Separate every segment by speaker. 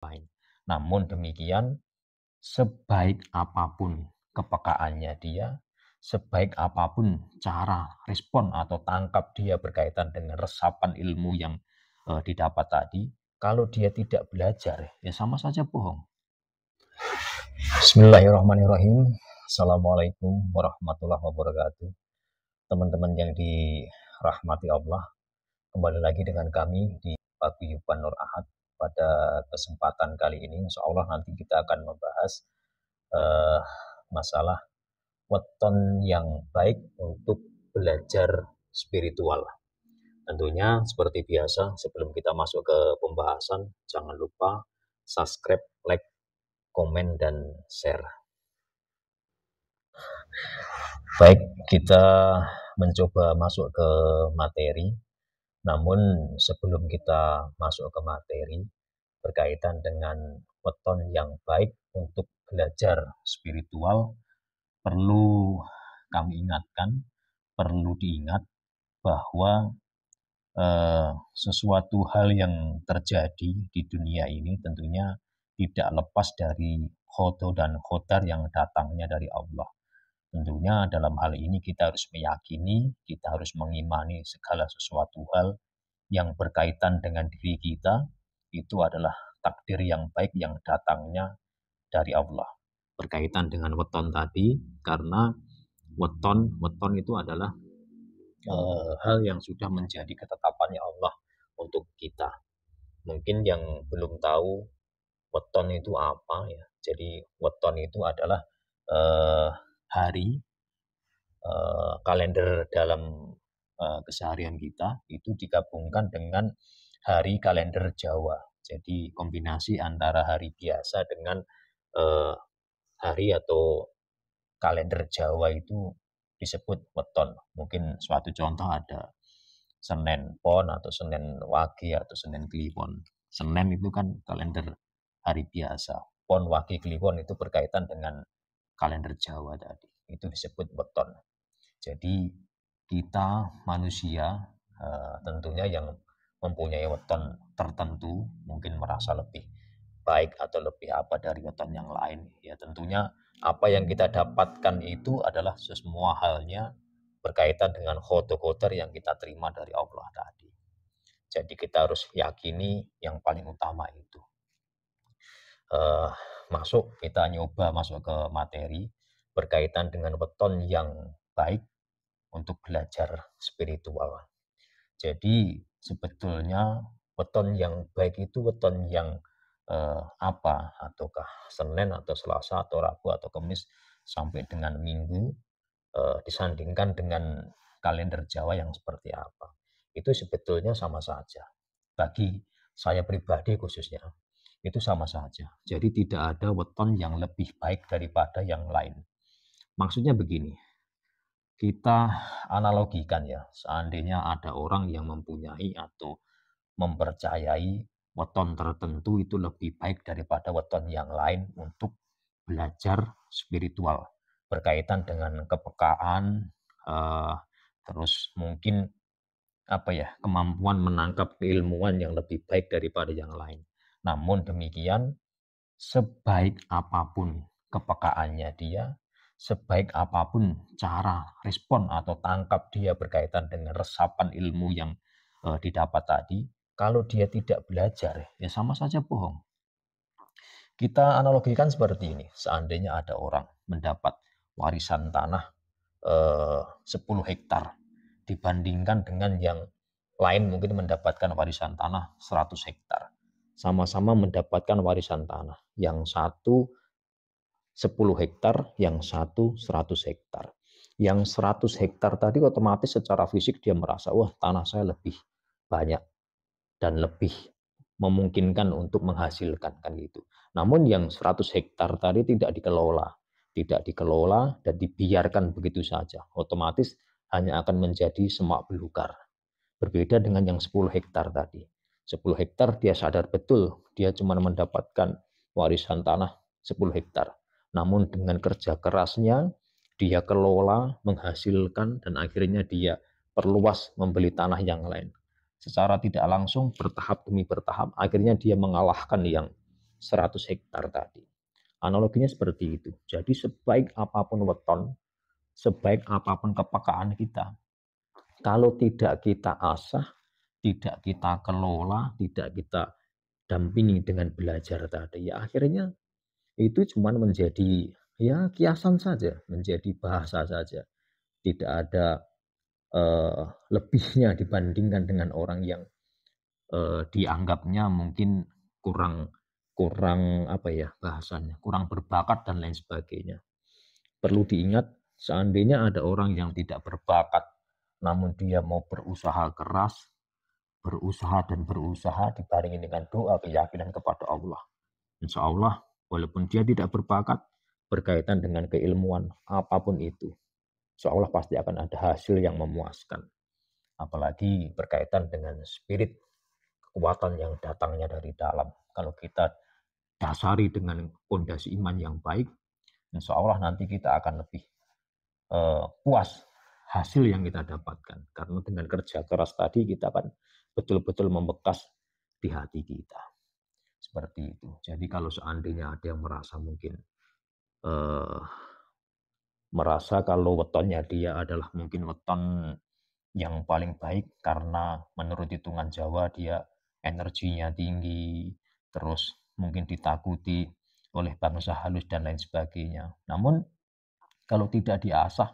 Speaker 1: lain. Namun demikian, sebaik apapun kepekaannya dia, sebaik apapun cara respon atau tangkap dia berkaitan dengan resapan ilmu yang didapat tadi, kalau dia tidak belajar, ya sama saja bohong. Bismillahirrahmanirrahim. Assalamualaikum warahmatullahi wabarakatuh. Teman-teman yang dirahmati Allah, kembali lagi dengan kami di Paguyuban Nur Ahad. Pada kesempatan kali ini, insya Allah nanti kita akan membahas masalah weton yang baik untuk belajar spiritual. Tentunya seperti biasa, sebelum kita masuk ke pembahasan, jangan lupa subscribe, like, komen, dan share. Baik, kita mencoba masuk ke materi. Namun sebelum kita masuk ke materi berkaitan dengan weton yang baik untuk belajar spiritual, perlu kami ingatkan, perlu diingat bahwa sesuatu hal yang terjadi di dunia ini tentunya tidak lepas dari khodo dan khodar yang datangnya dari Allah. Tentunya dalam hal ini kita harus meyakini, kita harus mengimani segala sesuatu hal yang berkaitan dengan diri kita itu adalah takdir yang baik yang datangnya dari Allah. Berkaitan dengan weton tadi, karena weton itu adalah hal yang sudah menjadi ketetapannya Allah untuk kita. Mungkin yang belum tahu weton itu apa ya. Jadi weton itu adalah hari kalender dalam keseharian kita itu digabungkan dengan hari kalender Jawa. Jadi kombinasi antara hari biasa dengan hari atau kalender Jawa itu disebut weton. Mungkin suatu contoh ada Senin Pon atau Senin Wage atau Senin Kliwon. Senin itu kan kalender hari biasa. Pon, Wage, Kliwon itu berkaitan dengan kalender Jawa tadi. Itu disebut weton. Jadi kita manusia tentunya yang mempunyai weton tertentu mungkin merasa lebih baik atau lebih apa dari weton yang lain. Ya tentunya apa yang kita dapatkan itu adalah semua halnya berkaitan dengan khodo-khodar yang kita terima dari Allah tadi. Jadi kita harus yakini yang paling utama itu. Kita nyoba masuk ke materi berkaitan dengan weton yang baik untuk belajar spiritual. Jadi sebetulnya weton yang baik itu weton yang apa? Ataukah Senin atau Selasa atau Rabu atau Kamis sampai dengan Minggu disandingkan dengan kalender Jawa yang seperti apa. Itu sebetulnya sama saja. Bagi saya pribadi khususnya, itu sama saja. Jadi tidak ada weton yang lebih baik daripada yang lain. Maksudnya begini, kita analogikan ya, seandainya ada orang yang mempunyai atau mempercayai weton tertentu itu lebih baik daripada weton yang lain untuk belajar spiritual berkaitan dengan kepekaan, terus mungkin apa ya, kemampuan menangkap keilmuan yang lebih baik daripada yang lain. Namun demikian, sebaik apapun kepekaannya dia, sebaik apapun cara respon atau tangkap dia berkaitan dengan resapan ilmu yang didapat tadi, kalau dia tidak belajar, ya sama saja bohong. Kita analogikan seperti ini, seandainya ada orang mendapat warisan tanah 10 hektar, dibandingkan dengan yang lain mungkin mendapatkan warisan tanah 100 hektar. Sama-sama mendapatkan warisan tanah, yang satu 10 hektar, yang satu 100 hektar. Yang 100 hektar tadi otomatis secara fisik dia merasa, wah tanah saya lebih banyak dan lebih memungkinkan untuk menghasilkan kan gitu. Namun yang 100 hektar tadi tidak dikelola dan dibiarkan begitu saja. Otomatis hanya akan menjadi semak belukar. Berbeda dengan yang 10 hektar tadi. 10 hektar dia sadar betul dia cuma mendapatkan warisan tanah 10 hektar. Namun dengan kerja kerasnya dia kelola, menghasilkan, dan akhirnya dia perluas membeli tanah yang lain. Secara tidak langsung bertahap demi bertahap akhirnya dia mengalahkan yang 100 hektar tadi. Analoginya seperti itu. Jadi sebaik apapun weton, sebaik apapun kepekaan kita, kalau tidak kita asah, tidak kita kelola, tidak kita dampingi dengan belajar tadi, ya akhirnya itu cuma menjadi ya kiasan saja, menjadi bahasa saja. Tidak ada lebihnya dibandingkan dengan orang yang dianggapnya mungkin kurang kurang apa ya bahasanya, kurang berbakat dan lain sebagainya. Perlu diingat, seandainya ada orang yang tidak berbakat, namun dia mau berusaha keras, berusaha dan berusaha dibarengi dengan doa keyakinan kepada Allah. Insya Allah, walaupun dia tidak berbakat, berkaitan dengan keilmuan apapun itu, insya Allah pasti akan ada hasil yang memuaskan. Apalagi berkaitan dengan spirit, kekuatan yang datangnya dari dalam. Kalau kita dasari dengan fondasi iman yang baik, insya Allah nanti kita akan lebih puas hasil yang kita dapatkan. Karena dengan kerja keras tadi kita akan betul-betul membekas di hati kita. Seperti itu. Jadi kalau seandainya ada yang merasa mungkin merasa kalau wetonnya dia adalah mungkin weton yang paling baik karena menurut hitungan Jawa dia energinya tinggi, terus mungkin ditakuti oleh bangsa halus dan lain sebagainya. Namun kalau tidak diasah,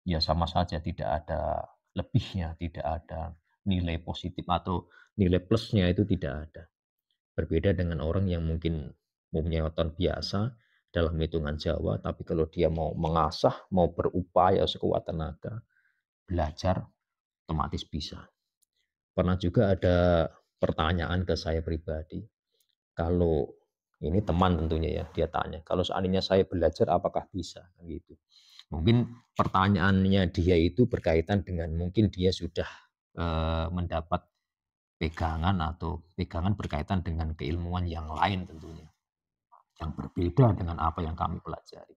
Speaker 1: ya sama saja tidak ada lebihnya, tidak ada nilai positif atau nilai plusnya itu tidak ada. Berbeda dengan orang yang mungkin mempunyai weton biasa dalam hitungan Jawa, tapi kalau dia mau mengasah, mau berupaya sekuat tenaga, belajar, otomatis bisa. Pernah juga ada pertanyaan ke saya pribadi, kalau ini teman tentunya ya, dia tanya, kalau seandainya saya belajar apakah bisa? Gitu. Mungkin pertanyaannya dia itu berkaitan dengan mungkin dia sudah mendapat pegangan atau pegangan berkaitan dengan keilmuan yang lain tentunya, yang berbeda dengan apa yang kami pelajari.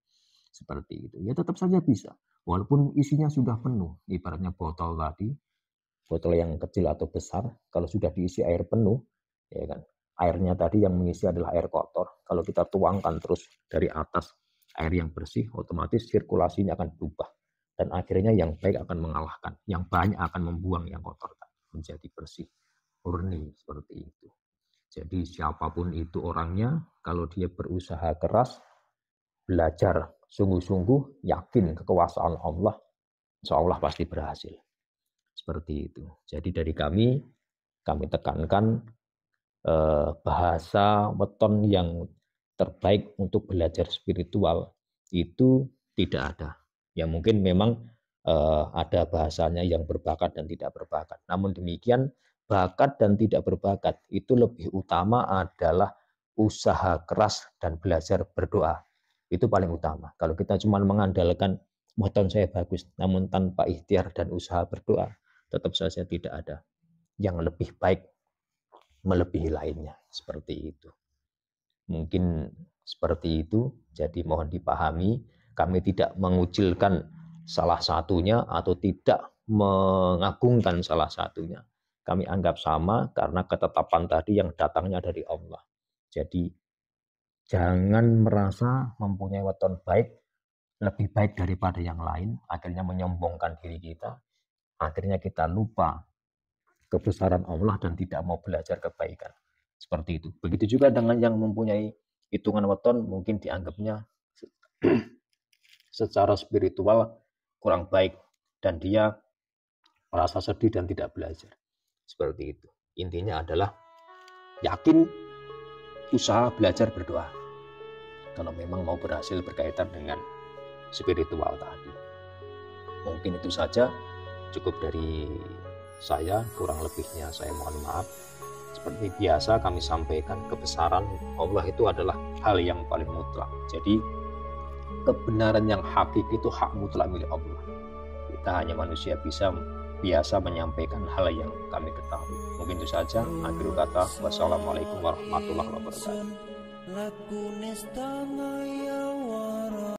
Speaker 1: Seperti itu. Ya tetap saja bisa. Walaupun isinya sudah penuh, ibaratnya botol tadi, botol yang kecil atau besar, kalau sudah diisi air penuh, ya kan, airnya tadi yang mengisi adalah air kotor. Kalau kita tuangkan terus dari atas air yang bersih, otomatis sirkulasinya akan berubah. Dan akhirnya yang baik akan mengalahkan, yang banyak akan membuang yang kotor menjadi bersih, murni seperti itu. Jadi siapapun itu orangnya, kalau dia berusaha keras, belajar sungguh-sungguh, yakin kekuasaan Allah, insya Allah pasti berhasil. Seperti itu. Jadi dari kami tekankan bahasa weton yang terbaik untuk belajar spiritual itu tidak ada. Ya mungkin memang ada bahasanya yang berbakat dan tidak berbakat. Namun demikian, bakat dan tidak berbakat itu lebih utama adalah usaha keras dan belajar berdoa. Itu paling utama. Kalau kita cuma mengandalkan weton saya bagus, namun tanpa ikhtiar dan usaha berdoa, tetap saja tidak ada yang lebih baik melebihi lainnya. Seperti itu. Mungkin seperti itu, jadi mohon dipahami, kami tidak mengucilkan salah satunya atau tidak mengagungkan salah satunya. Kami anggap sama karena ketetapan tadi yang datangnya dari Allah. Jadi jangan merasa mempunyai weton baik, lebih baik daripada yang lain, akhirnya menyombongkan diri kita, akhirnya kita lupa kebesaran Allah dan tidak mau belajar kebaikan. Seperti itu. Begitu juga dengan yang mempunyai hitungan weton, mungkin dianggapnya secara spiritual kurang baik dan dia merasa sedih dan tidak belajar. Seperti itu. Intinya adalah yakin, usaha, belajar, berdoa. Kalau memang mau berhasil berkaitan dengan spiritual tadi. Mungkin itu saja, cukup dari saya, kurang lebihnya saya mohon maaf. Seperti biasa kami sampaikan, kebesaran Allah itu adalah hal yang paling mutlak. Jadi kebenaran yang hakiki itu hak mutlak milik Allah. Kita hanya manusia biasa menyampaikan hal yang kami ketahui. Mungkin itu saja. Akhir kata, wassalamualaikum warahmatullahi wabarakatuh.